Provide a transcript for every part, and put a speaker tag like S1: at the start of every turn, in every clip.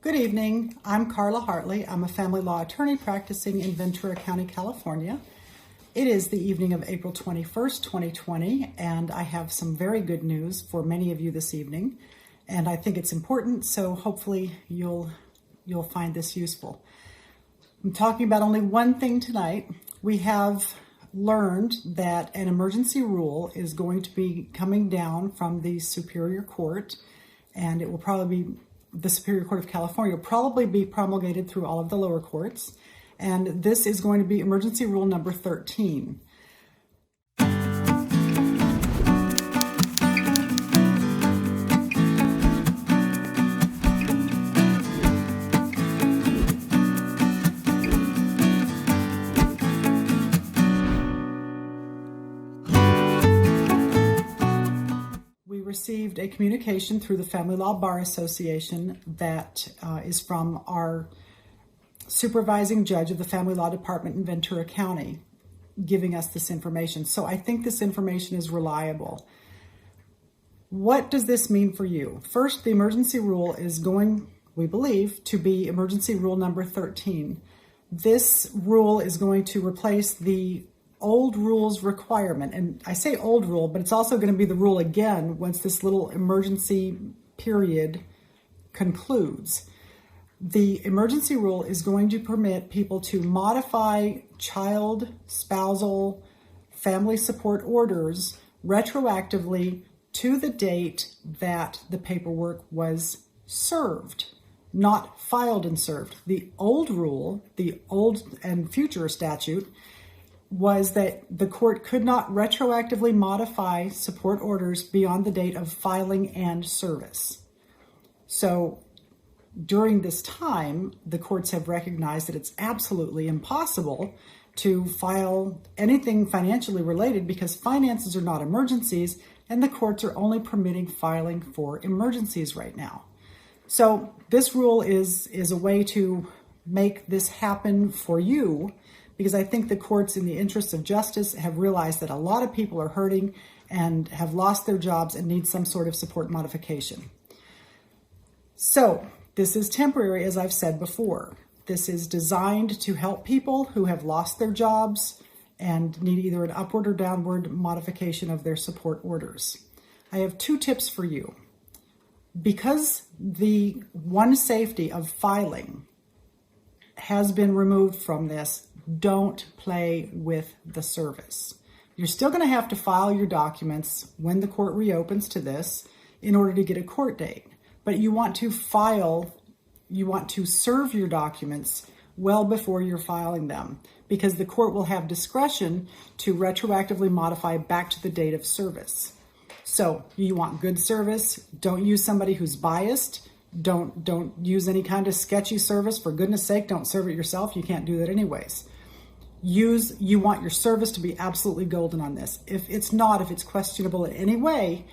S1: Good evening. I'm Carla Hartley. I'm a family law attorney practicing in Ventura County, California. It is the evening of April 21st, 2020, and I have some very good news for many of you this evening, and I think it's important, so hopefully you'll find this useful. I'm talking about only one thing tonight. We have learned that an emergency rule is going to be coming down from the Superior Court, and it will probably be the Superior Court of California will probably be promulgated through all of the lower courts. And this is going to be emergency rule number 13. Received a communication through the Family Law Bar Association that is from our supervising judge of the Family Law Department in Ventura County giving us this information. So I think this information is reliable. What does this mean for you? First, the emergency rule is going, we believe, to be emergency rule number 13. This rule is going to replace the old rules requirement, and I say old rule, but it's also going to be the rule again once this little emergency period concludes. The emergency rule is going to permit people to modify child, spousal, family support orders retroactively to the date that the paperwork was served, not filed and served. The old rule, the old and future statute, was that the court could not retroactively modify support orders beyond the date of filing and service. So during this time, the courts have recognized that it's absolutely impossible to file anything financially related because finances are not emergencies, and the courts are only permitting filing for emergencies right now. So this rule is a way to make this happen for you, because I think the courts, in the interests of justice, have realized that a lot of people are hurting and have lost their jobs and need some sort of support modification. So this is temporary, as I've said before. This is designed to help people who have lost their jobs and need either an upward or downward modification of their support orders. I have two tips for you. Because the one safety of filing has been removed from this, don't play with the service. You're still going to have to file your documents when the court reopens to this in order to get a court date. But you want to serve your documents well before you're filing them, because the court will have discretion to retroactively modify back to the date of service. So you want good service. Don't use somebody who's biased. Don't use any kind of sketchy service. For goodness sake, don't serve it yourself. You can't do that anyways. You want your service to be absolutely golden on this. If it's questionable in any way,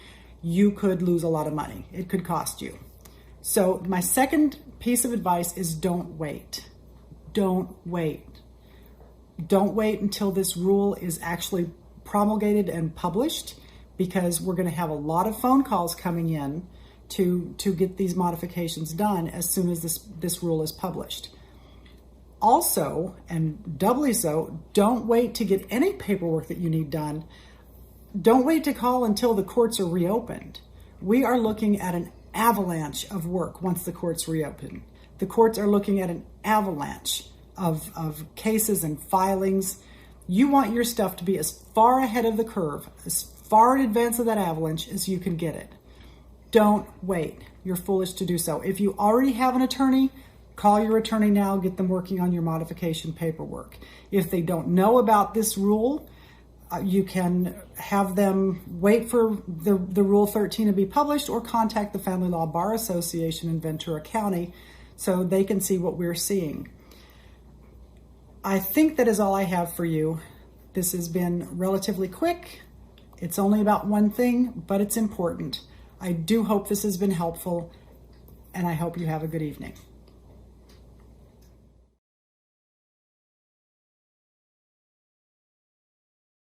S1: you could lose a lot of money. It could cost you. So my second piece of advice is don't wait. Don't wait. Don't wait until this rule is actually promulgated and published, because we're going to have a lot of phone calls coming in to get these modifications done as soon as this rule is published. Also, and doubly so, don't wait to get any paperwork that you need done. Don't wait to call until the courts are reopened. We are looking at an avalanche of work once the courts reopen. The courts are looking at an avalanche of cases and filings. You want your stuff to be as far ahead of the curve, as far in advance of that avalanche as you can get it. Don't wait. You're foolish to do so. If you already have an attorney, call your attorney now, get them working on your modification paperwork. If they don't know about this rule, you can have them wait for the Rule 13 to be published, or contact the Family Law Bar Association in Ventura County so they can see what we're seeing. I think that is all I have for you. This has been relatively quick. It's only about one thing, but it's important. I do hope this has been helpful, and I hope you have a good evening.